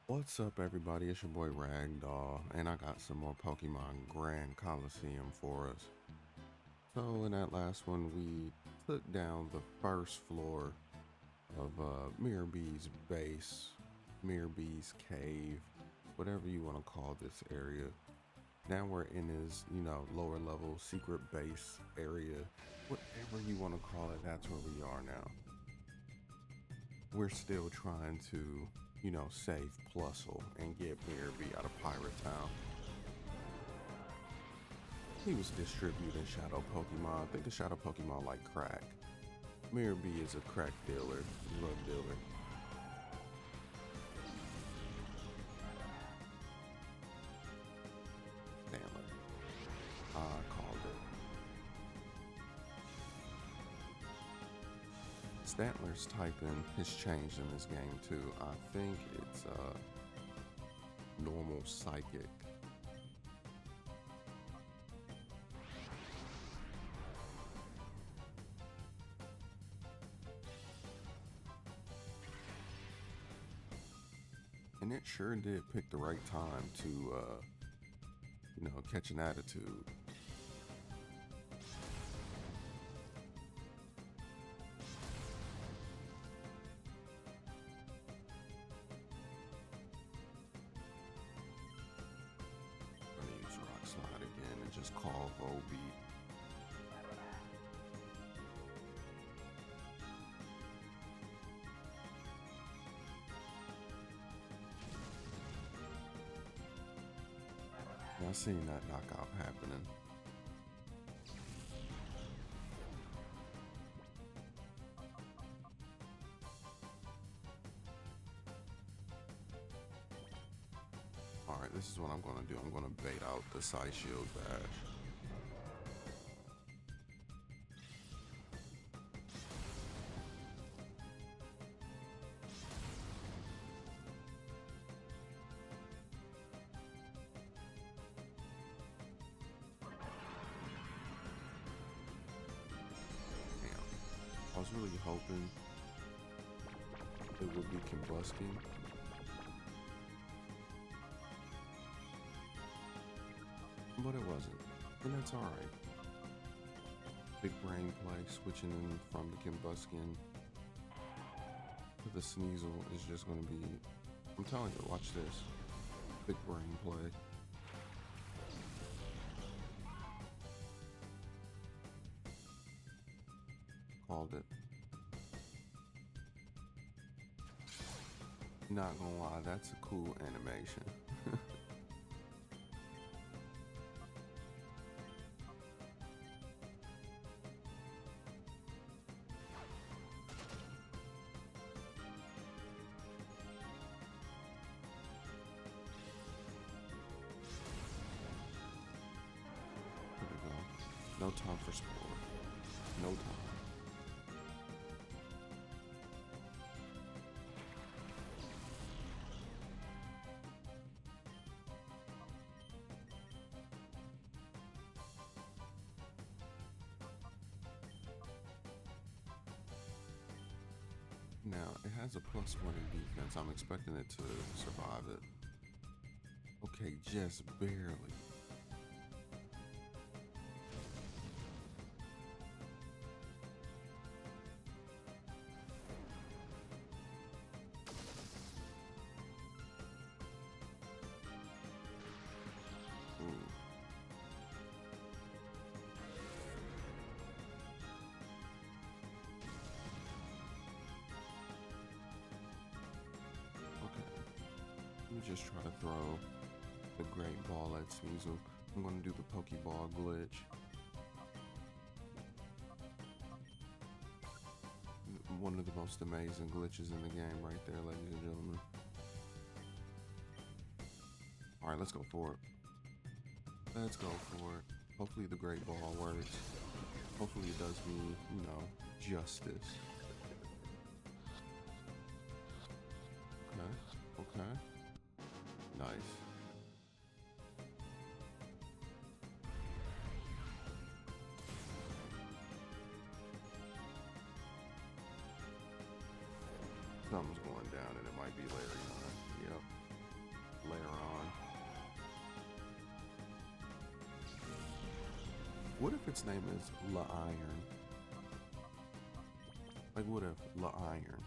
What's up, everybody? It's your boy Ragdoll, and I got some more Pokemon Grand Colosseum for us. So in that last one, we took down the first floor of Miror B's base, Miror B's cave, whatever you want to call this area. Now we're in his, lower level secret base area, whatever you want to call it. That's where we are now. We're still trying to save Plusle and get Miror B out of Pirate Town. He was distributing shadow Pokemon. I think the shadow Pokemon like crack. Miror B is a crack dealer, drug dealer. Stantler. I called it. Stantler's typing has changed in this game too. I think it's normal psychic. And it sure did pick the right time to, catch an attitude. I'm gonna use Rock Slide again and just call Volbeat. I seen that knockout happening. Alright, this is what I'm gonna do. I'm gonna bait out the Side Shield Bash. I was really hoping it would be combusting. But it wasn't. And that's alright. Big brain play, switching in from the combustion to the Sneasel is just gonna be, I'm telling you, watch this. Big brain play. Called it. Not gonna lie, that's a cool animation. There we go. No time for Spore. No time. Now, it has a +1 in defense. I'm expecting it to survive it. Okay, just barely. Ooh. Okay. Let me just try to throw the Great Ball at Sneasel. I'm going to do the Pokeball glitch. One of the most amazing glitches in the game right there, ladies and gentlemen. Alright, let's go for it. Let's go for it. Hopefully the Great Ball works. Hopefully it does me, justice. Okay. Nice. Something's going down and it might be Larry. Yep. What if its name is La Iron? Like, what if La Iron?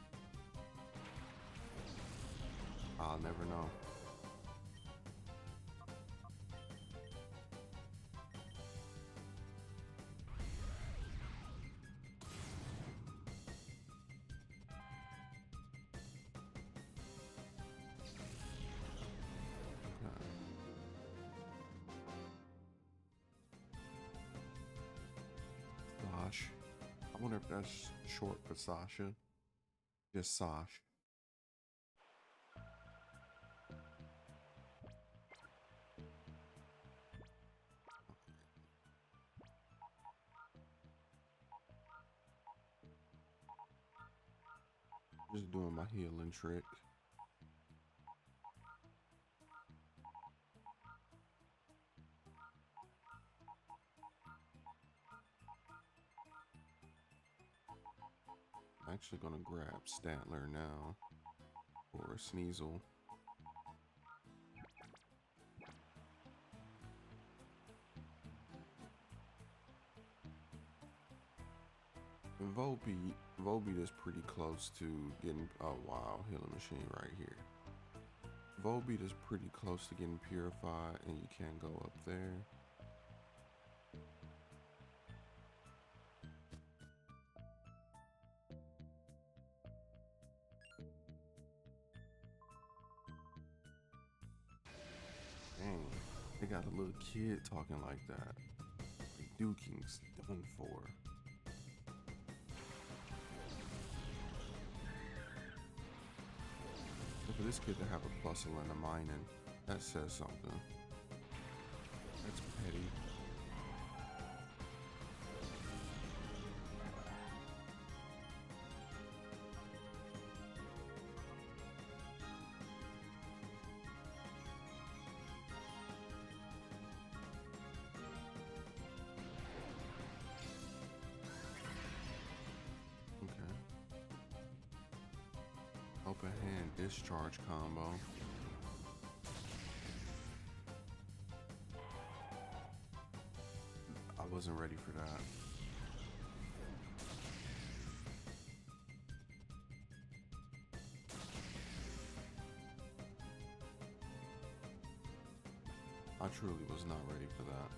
I'll never know. Sash. I wonder if that's short for Sasha. Just Sash. Just doing my healing trick. I'm actually gonna grab Statler now or Sneasel. And Volbeat is pretty close to getting, oh wow, healing machine right here. Volbeat is pretty close to getting purified, and you can't go up there. Dang, they got a little kid talking like that. Like, Duking's done for. For this kid to have a bustle and a mining, that says something. That's petty. Okay. Open hand discharge combo. I wasn't ready for that. I truly was not ready for that.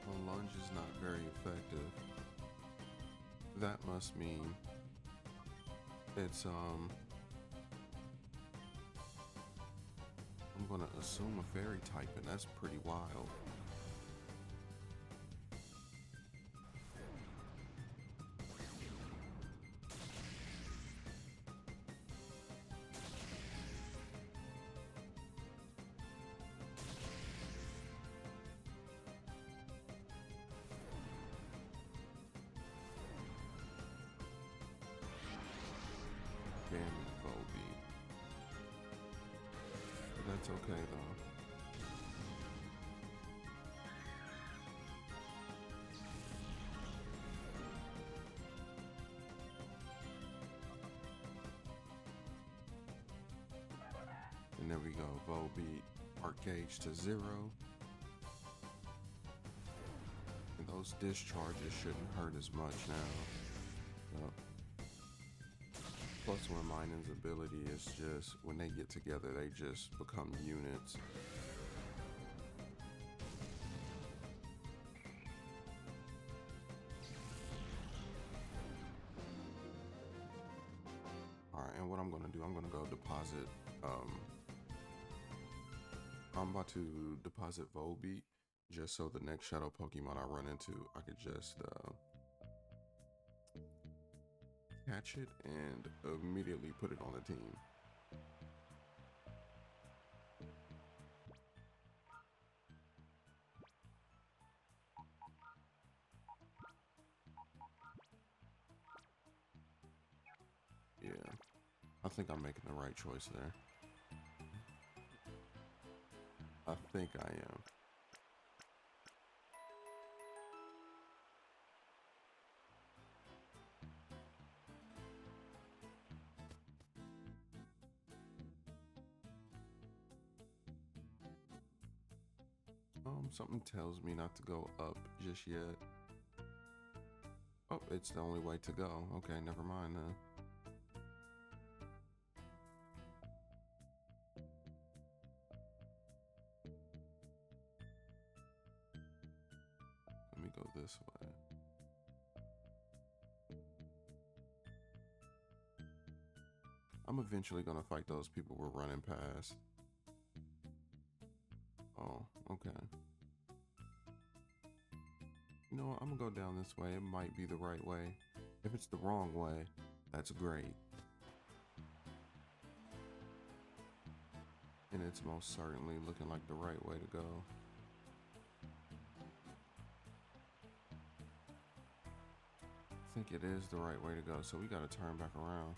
Well, lunge is not very effective. That must mean it's I'm gonna assume a fairy type, and that's pretty wild. Damn it, Volbeat. That's okay though. And there we go, Volbeat, heart gauge to 0. And those discharges shouldn't hurt as much now. Yep. Plus one mining's ability is just, when they get together, they just become units. Alright, and what I'm gonna do, I'm gonna go deposit, I'm about to deposit Volbeat, just so the next shadow Pokemon I run into, I could just catch it and immediately put it on the team. Yeah, I think I'm making the right choice there. I think I am. Something tells me not to go up just yet. Oh, it's the only way to go. Okay, never mind then. Let me go this way. I'm eventually gonna fight those people we're running past. Oh, okay. You know what? I'm gonna go down this way. It might be the right way. If it's the wrong way, that's great. And it's most certainly looking like the right way to go. I think it is the right way to go, so we gotta turn back around.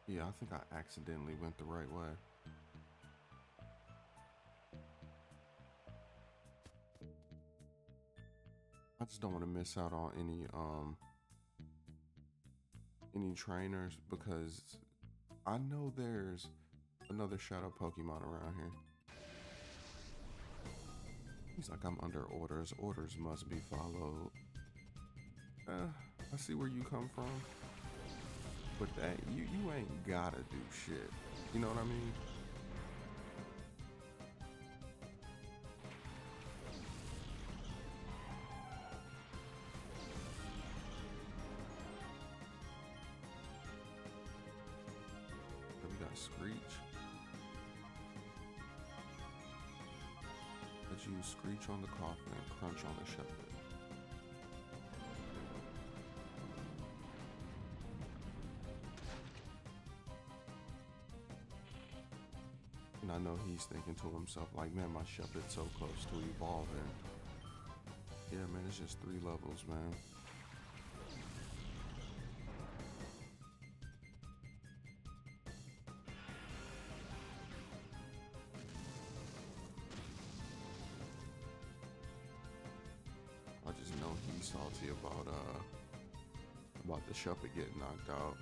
Yeah, I think I accidentally went the right way. I just don't want to miss out on any trainers because I know there's another shadow Pokemon around here. He's like, I'm under orders. Orders must be followed. I see where you come from. But that you ain't gotta do shit. You know what I mean? So we got Screech. Let's use Screech on the coffin and Crunch on the shepherd. And I know he's thinking to himself, like, man, my shepherd's so close to evolving. Yeah, man, it's just 3 levels, man. I just know he's salty about the shepherd getting knocked out.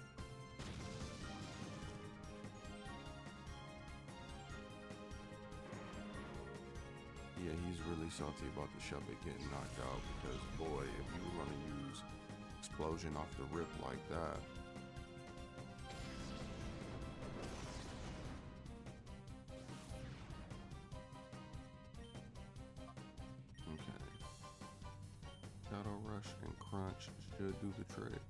Yeah, he's really salty about the shepherd getting knocked out because, boy, if you were gonna use explosion off the rip like that. Okay. Shadow Rush and Crunch should do the trick.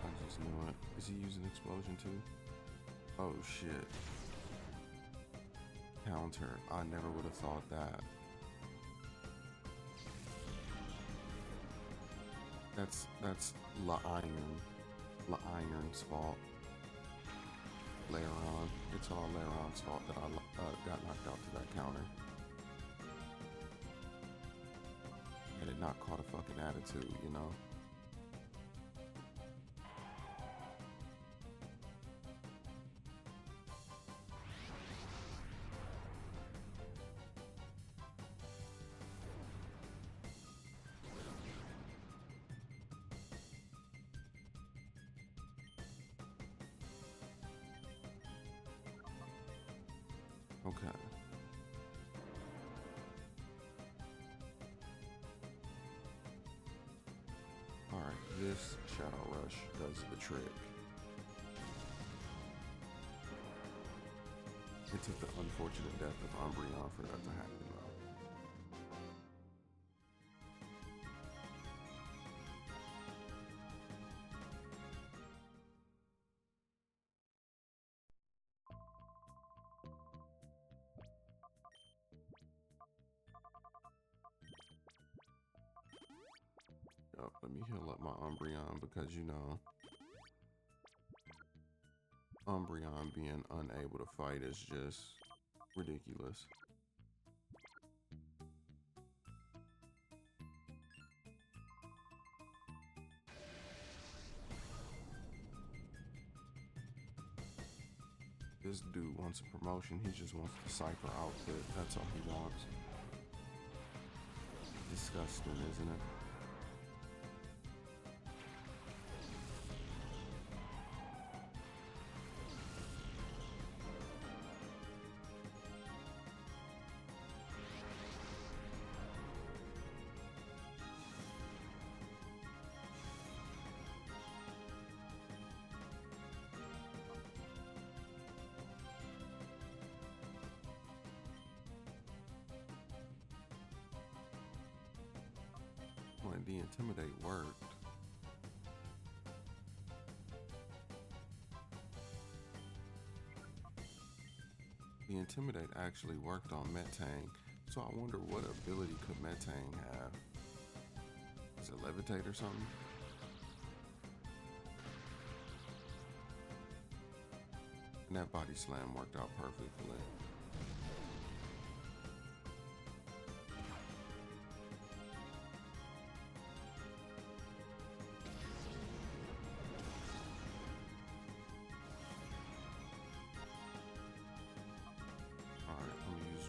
I just knew it. Is he using explosion too? Oh shit. Counter. I never would have thought that. That's La Iron's fault. Lairon. It's all Lairon's fault that I got knocked out to that counter. Had it not caught a fucking attitude, you know? Okay. Alright, this Shadow Rush does the trick. It took the unfortunate death of Umbreon for that to happen, though. Let me heal up my Umbreon because, you know, Umbreon being unable to fight is just ridiculous. This dude wants a promotion. He just wants the Cipher outfit. That's all he wants. Disgusting, isn't it? When the Intimidate worked. The Intimidate actually worked on Metang, so I wonder what ability could Metang have? Is it Levitate or something? And that Body Slam worked out perfectly.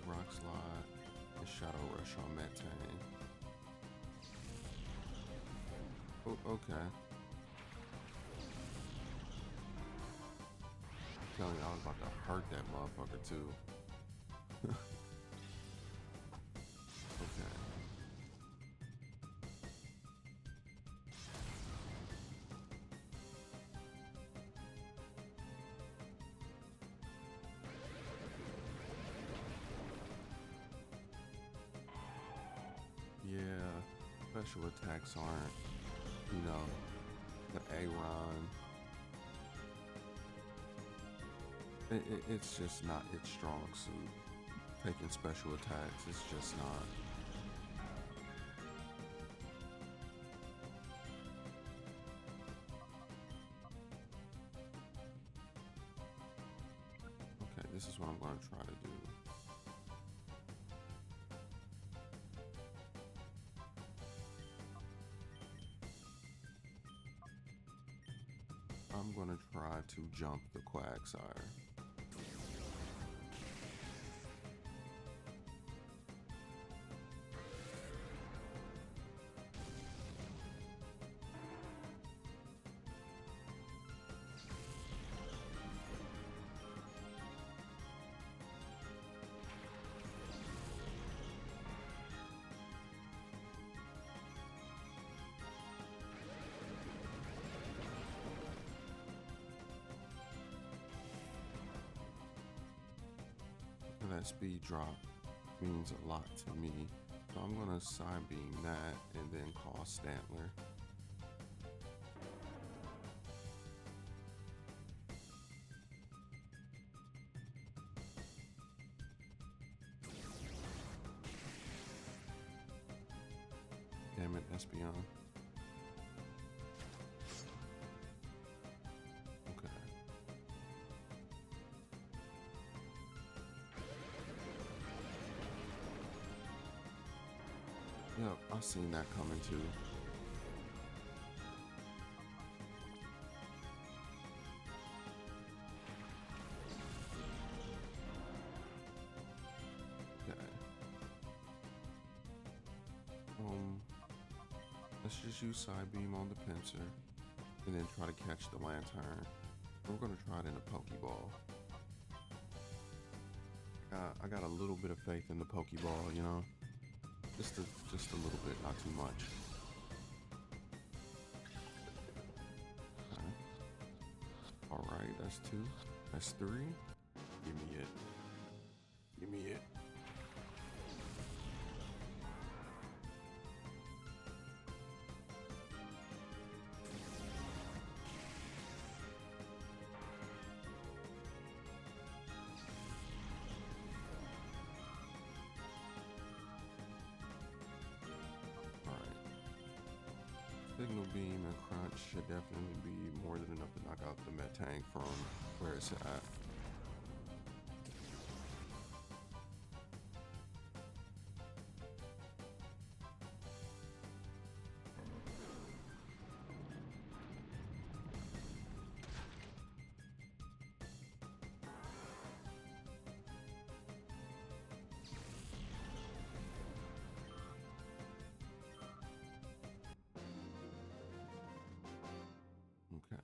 Rock Slide and Shadow Rush on Metang. Oh, okay. I'm telling you, I was about to hurt that motherfucker too. Okay. Yeah, special attacks aren't, you know, the Aron. It's just not its strong suit. Taking special attacks, it's just not. Okay, this is what I'm going to try to do. I'm gonna try to jump the Quagsire. That speed drop means a lot to me, so I'm gonna side beam that and then call Stantler. Damn it, Espeon. Yep, I seen that coming too. Okay. Let's just use Side Beam on the Pincer and then try to catch the Lantern. We're gonna try it in a Pokeball. I got a little bit of faith in the Pokeball, you know? Just a little bit, not too much. Okay. All right, that's 2. That's 3. Give me it. Give me it. Signal Beam and Crunch should definitely be more than enough to knock out the Metang from where it's at. Okay.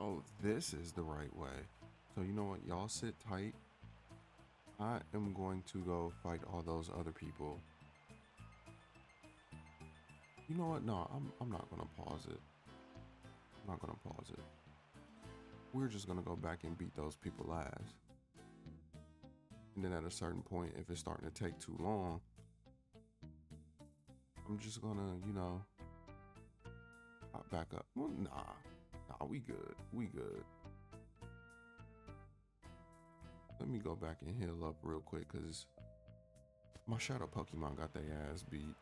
Oh, this is the right way. So you know what? Y'all sit tight. I am going to go fight all those other people. You know what? No, I'm not gonna pause it. I'm not gonna pause it. We're just gonna go back and beat those people last. And then at a certain point, if it's starting to take too long, I'm just gonna, hop back up. Well, nah, we good. We good. Let me go back and heal up real quick because my shadow Pokemon got their ass beat.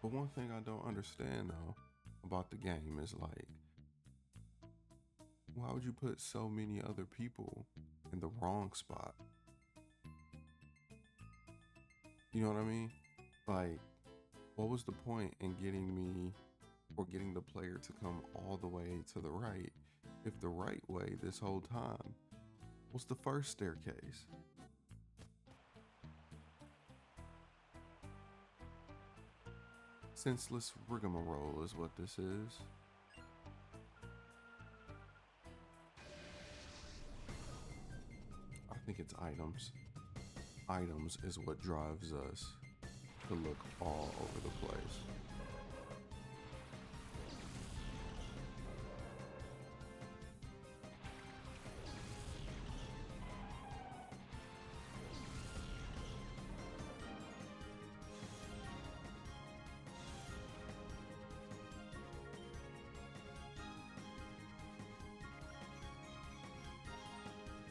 But one thing I don't understand though about the game is like, why would you put so many other people in the wrong spot? You know what I mean? Like, what was the point in getting me or getting the player to come all the way to the right if the right way this whole time was the first staircase? Senseless rigmarole is what this is. I think it's items. Items is what drives us to look all over the place.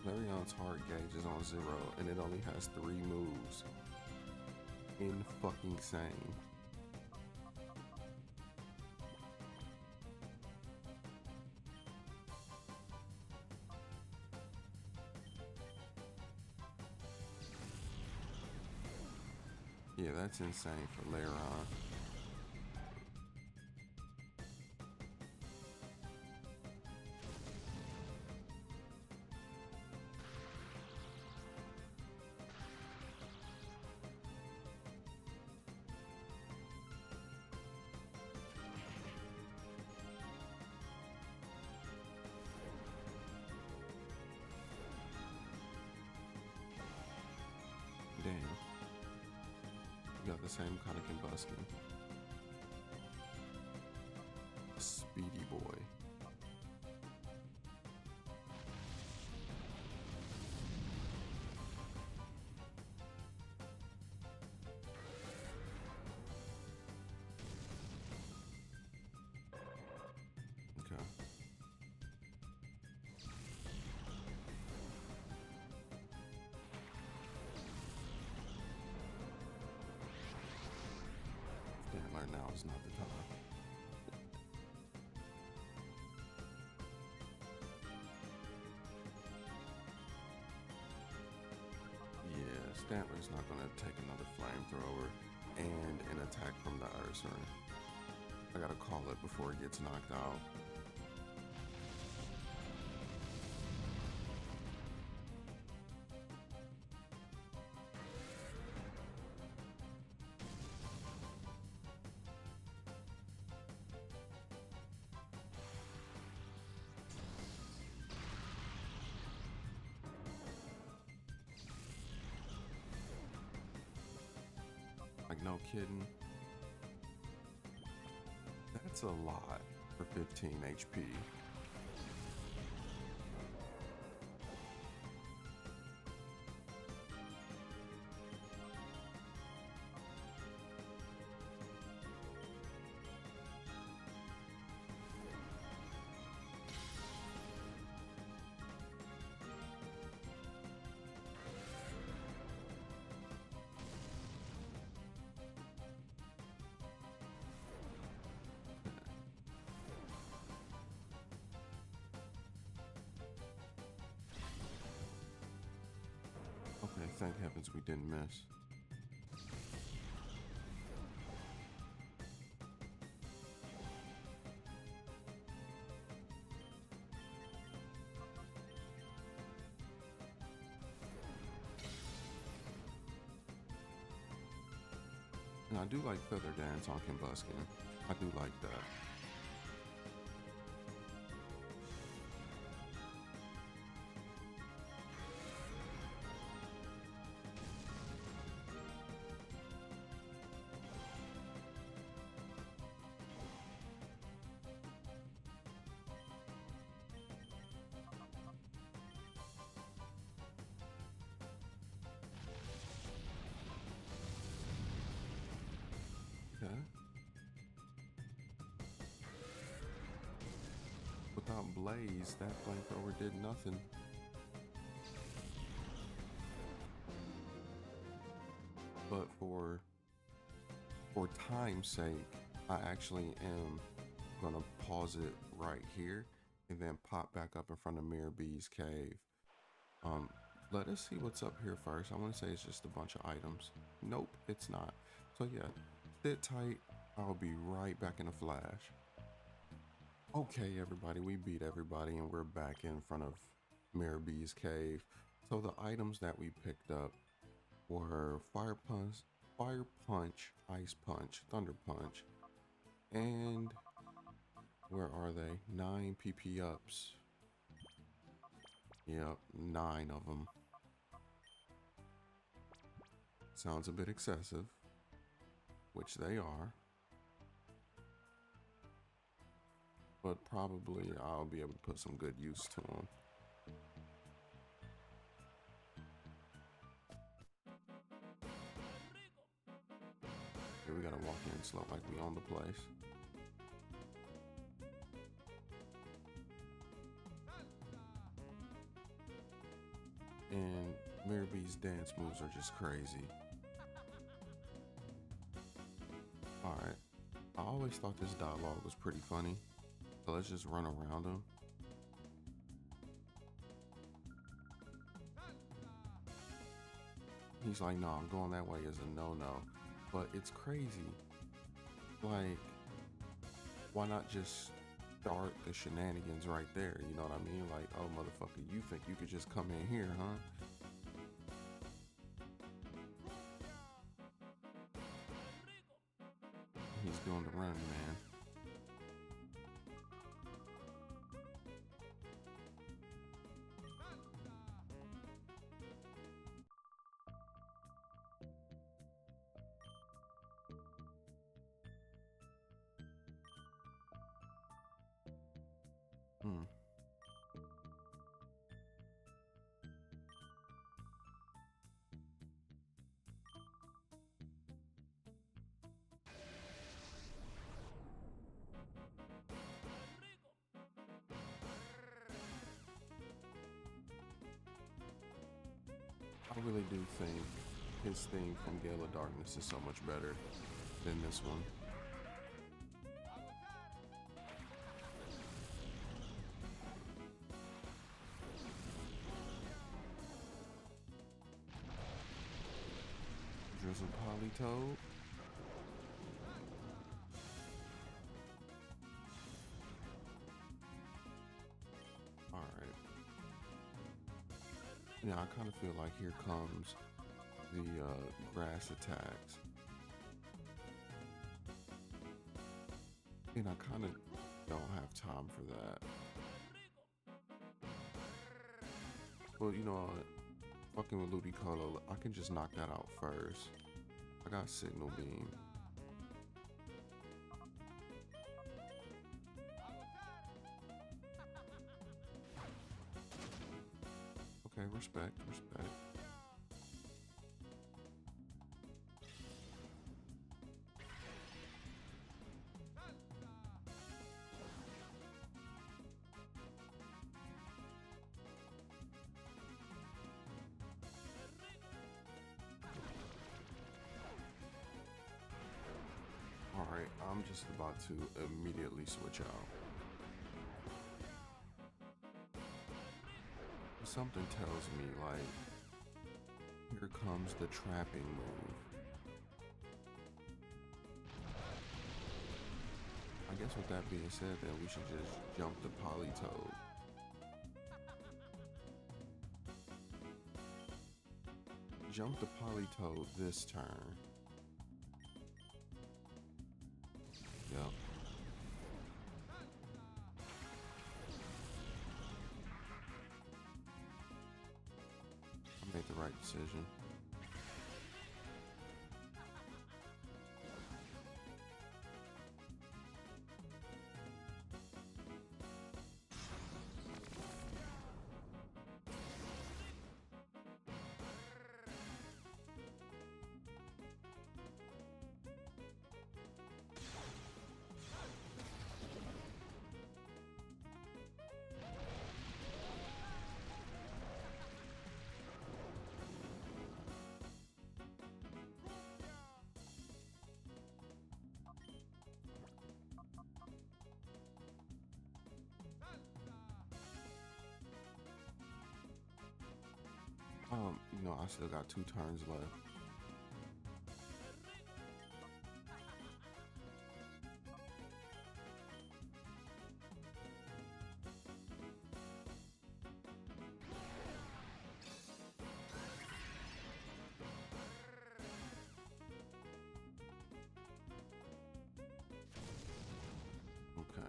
Larion's heart gauge is on 0 and it only has 3 moves. Insane. Yeah, that's insane for Larion. Damn. You got the same kind of combustion. Speedy boy. Okay. Right now is not the time. Yeah, Stantler's not going to take another flamethrower and an attack from the Ursaring. I gotta call it before it gets knocked out. Like, no kidding. That's a lot for 15 HP. Okay, thank heavens we didn't miss. And I do like Feather Dance on Combustion. I do like that. Okay. Without Blaze, that flamethrower did nothing. But for time's sake, I actually am gonna pause it right here and then pop back up in front of Miror B's cave. Let us see what's up here first. I want to say it's just a bunch of items. Nope, it's not. So yeah, sit tight. I'll be right back in a flash. Okay, everybody, we beat everybody and we're back in front of Miror B's cave. So the items that we picked up were Fire Punch, Ice Punch, Thunder Punch, and where are they? 9 PP ups. Yep, 9 of them. Sounds a bit excessive, which they are. But probably I'll be able to put some good use to them. Here we gotta walk in slow like we own the place. And Miror B's dance moves are just crazy. Alright, I always thought this dialogue was pretty funny. So let's just run around him. He's like, no, going that way is a no-no. But it's crazy. Like, why not just start the shenanigans right there? You know what I mean? Like, oh, motherfucker, you think you could just come in here, huh? He's doing the run, man. Hmm. I really do think his theme from Gale of Darkness is so much better than this one. Drizzle Polytoad. Alright. Yeah, I kind of feel like here comes the grass attacks. And I kind of don't have time for that. Well, you know, fucking with Ludicolo, I can just knock that out first. I got signal beam. Okay, respect, respect. Alright, I'm just about to immediately switch out. Something tells me, like, here comes the trapping move. I guess with that being said, then we should just jump the Polytoad. Jump the Polytoad this turn. Yep. I made the right decision. I still got 2 turns left. Okay.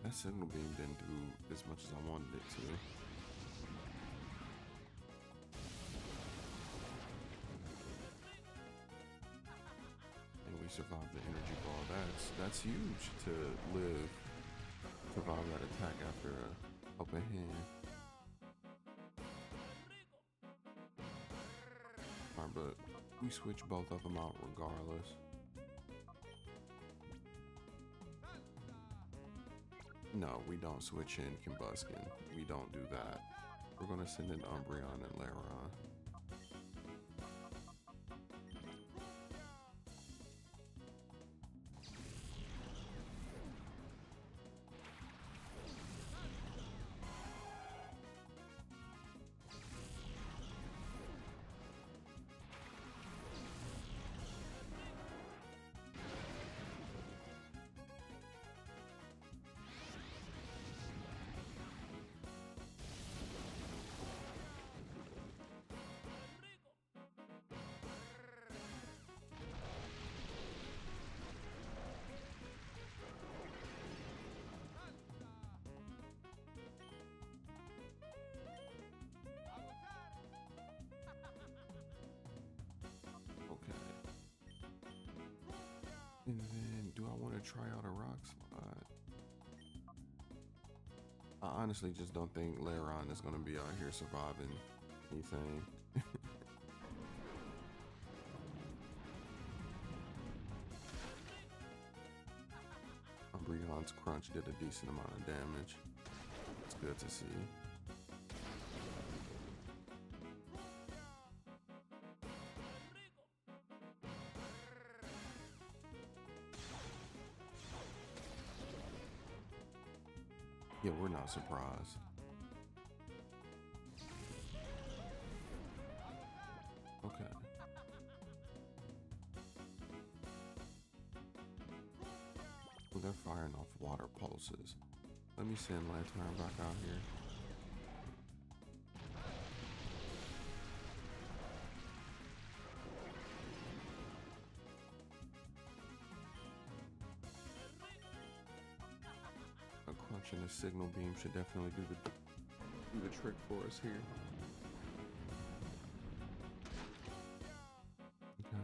That signal beam didn't do as much as I wanted it to. And we survived the energy ball. That's huge to live, survive that attack after a open hand. Alright, but we switch both of them out regardless. No, we don't switch in Combustion. We don't do that. We're going to send in Umbreon and Lairon. And then, do I want to try out a rock slide? I honestly just don't think Lairon is going to be out here surviving anything. Umbreon's Crunch did a decent amount of damage. It's good to see. Yeah, we're not surprised. Okay. Well, they're firing off water pulses. Let me send Lantern back out here. Crunch and the Signal Beam should definitely do the trick for us here. Okay.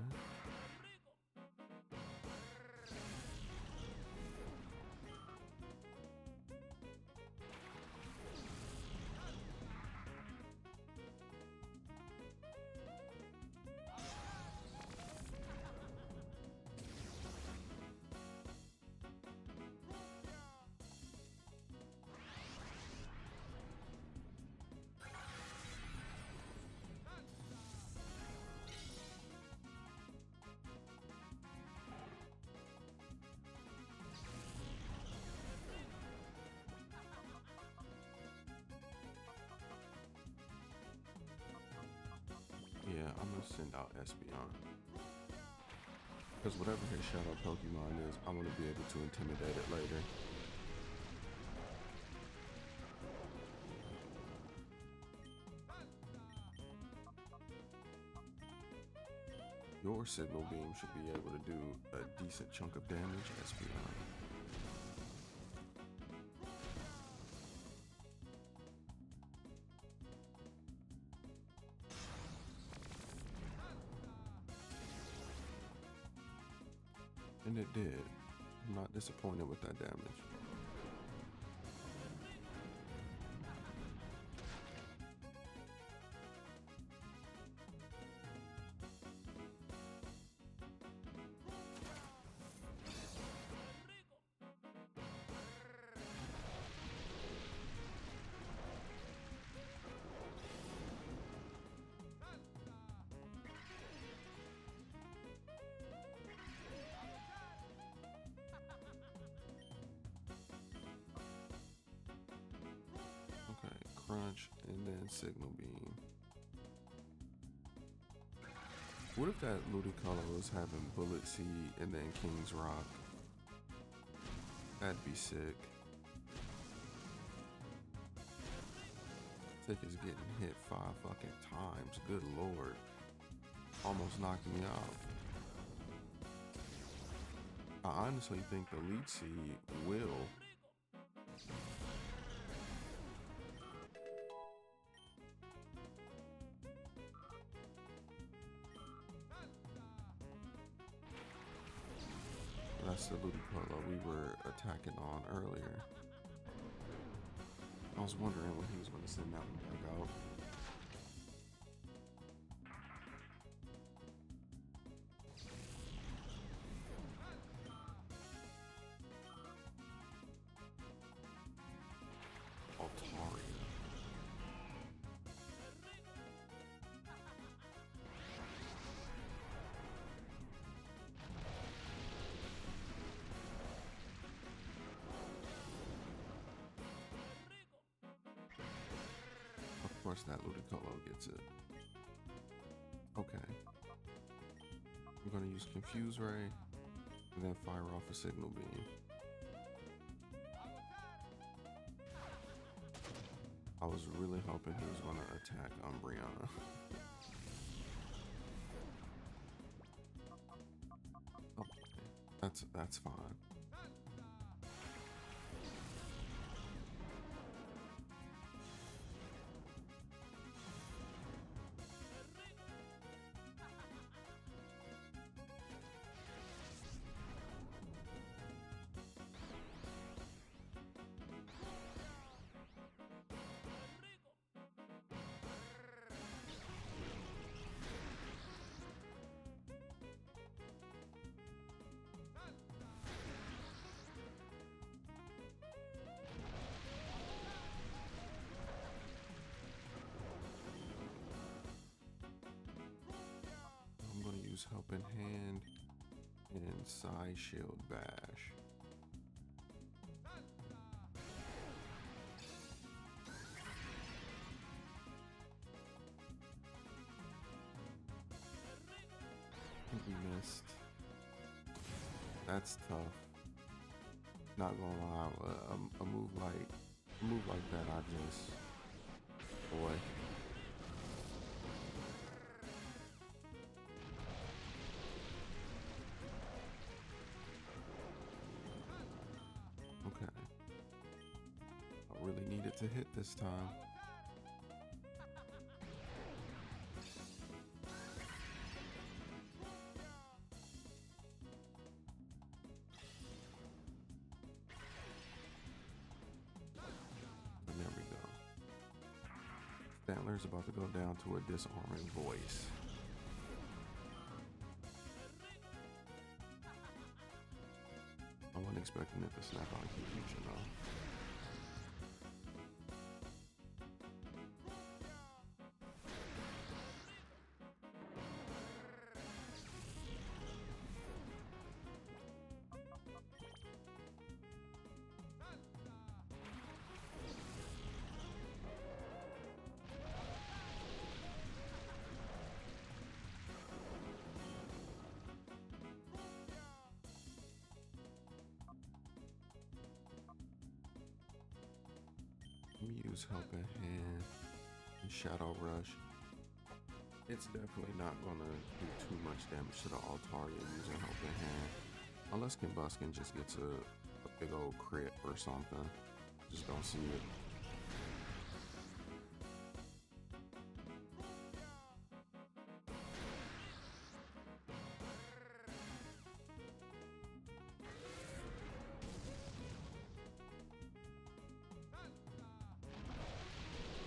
Yeah, I'm gonna send out Espeon. Because whatever his shadow Pokemon is, I want to be able to intimidate it later. Your Signal Beam should be able to do a decent chunk of damage, Espeon. And it did. I'm not disappointed with that damage. Crunch and then Signal Beam. What if that Ludicolo is having Bullet Seed and then King's Rock? That'd be sick. Tick is getting hit 5 fucking times. Good lord. Almost knocked me out. I honestly think the Leech Seed will. That's the Ludicolo we were attacking on earlier. I was wondering when he was going to send that one back out. Of course, that Ludicolo gets it. Okay. I'm going to use Confuse Ray and then fire off a Signal Beam. I was really hoping he was going to attack Umbreon. Okay, that's fine. Use Helping Hand and Psy Shield Bash. I think we missed. That's tough. Not gonna lie, a move like that, I just, boy. Okay. to hit this time. And there we go. Stantler's about to go down to a disarming voice. I wasn't expecting it to snap on Fusion though. Use Helping Hand and Shadow Rush. It's definitely not gonna do too much damage to the Altaria using Helping Hand, unless Combuskin just gets a big old crit or something. Just don't see it.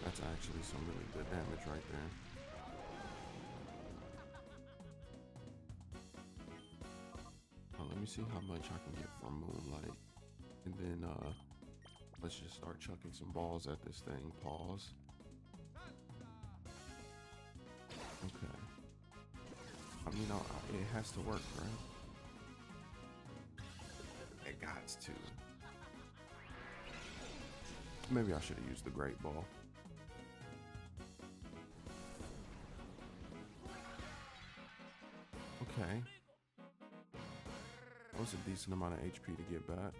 That's actually some really good damage right there. Let me see how much I can get from Moonlight. And then let's just start chucking some balls at this thing. Pause. Okay. I mean, it has to work, right? It gots to. Maybe I should have used the Great Ball. Okay. That was a decent amount of HP to get back.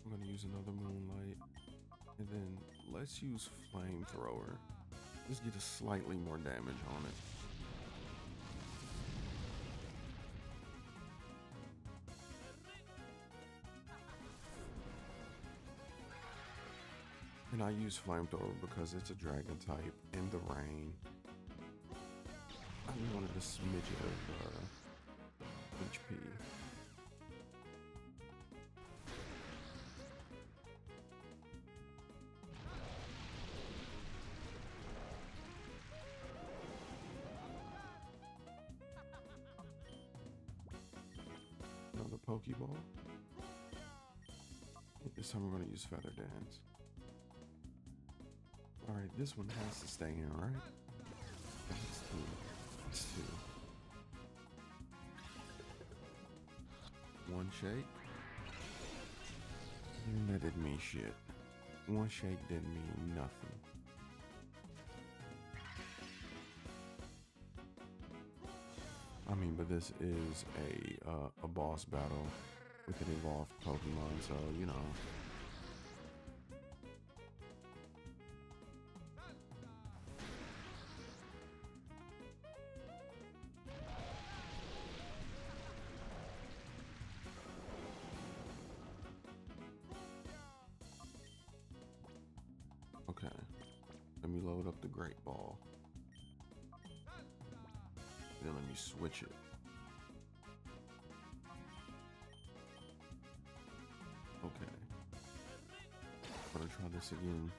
I'm gonna use another Moonlight. And then let's use Flamethrower. Just get a slightly more damage on it. And I use Flamethrower because it's a dragon type in the rain. I wanted a smidget of HP. Another Pokeball. This time we're going to use Feather Dance. Alright, this one has to stay in, right? It's two. It's two. One shake. That didn't mean shit. One shake didn't mean nothing. I mean, but this is a boss battle with an evolved Pokemon, so you know. Okay, let me load up the Great Ball. Then let me switch it. Okay. I'm gonna try this again.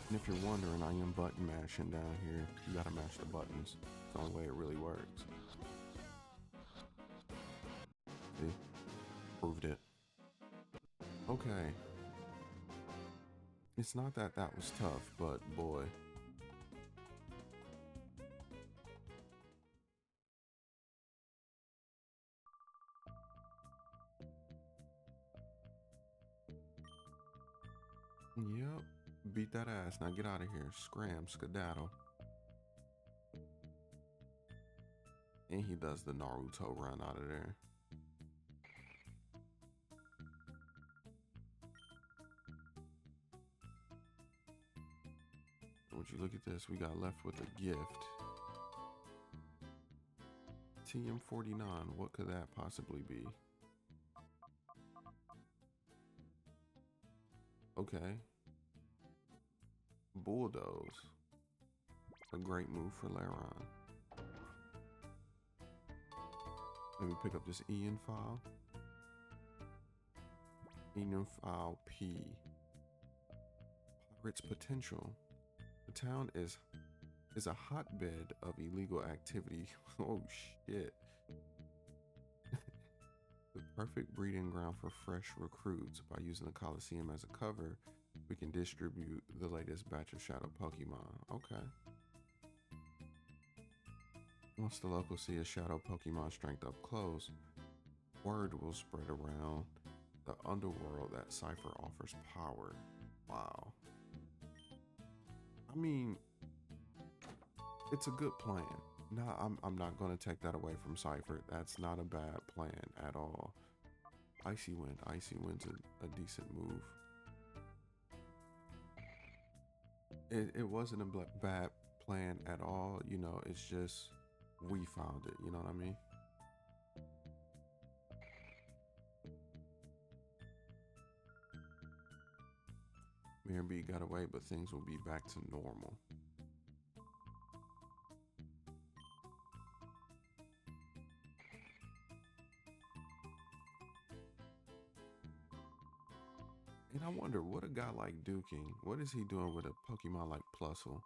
And if you're wondering, I am button mashing down here. You gotta mash the buttons. It's the only way it really works. See? Proved it. Okay. It's not that was tough, but boy. Yep, beat that ass. Now get out of here. Scram, skedaddle. And he does the Naruto run out of there. would you look at this? We got left with a gift. TM49, what could that possibly be? Okay. Bulldoze. A great move for Laron. Let me pick up this Ian file. Ian file P. Pirate's potential. The town is a hotbed of illegal activity. Oh shit. The perfect breeding ground for fresh recruits. By using the Colosseum as a cover, we can distribute the latest batch of shadow Pokemon. Okay. Once the locals see a shadow Pokemon strength up close, word will spread around the underworld that Cipher offers power. Wow. I mean, it's a good plan. No, I'm not going to take that away from Cipher. That's not a bad plan at all. Icy Wind. Icy Wind's a decent move. It wasn't a bad plan at all. You know, it's just we found it. You know what I mean? Miror B got away, but things will be back to normal. And I wonder, what a guy like Duking, what is he doing with a Pokemon like Plusle?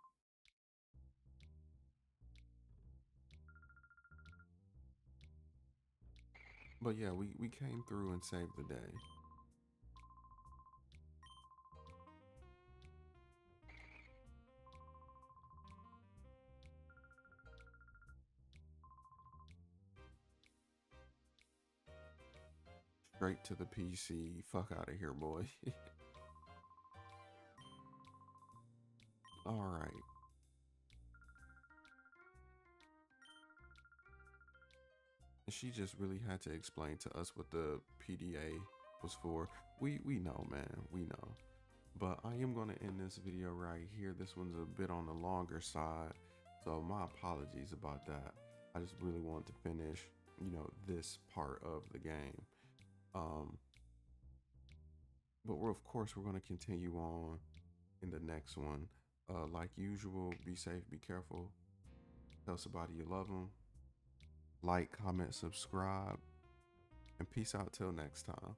But yeah, we came through and saved the day. Straight to the PC. Fuck out of here, boy. All right. She just really had to explain to us what the PDA was for. We know, man. We know. But I am going to end this video right here. This one's a bit on the longer side, so my apologies about that. I just really wanted to finish, you know, this part of the game. But of course, we're going to continue on in the next one. Like usual, be safe, be careful. Tell somebody you love them. Like, comment, subscribe, and peace out till next time.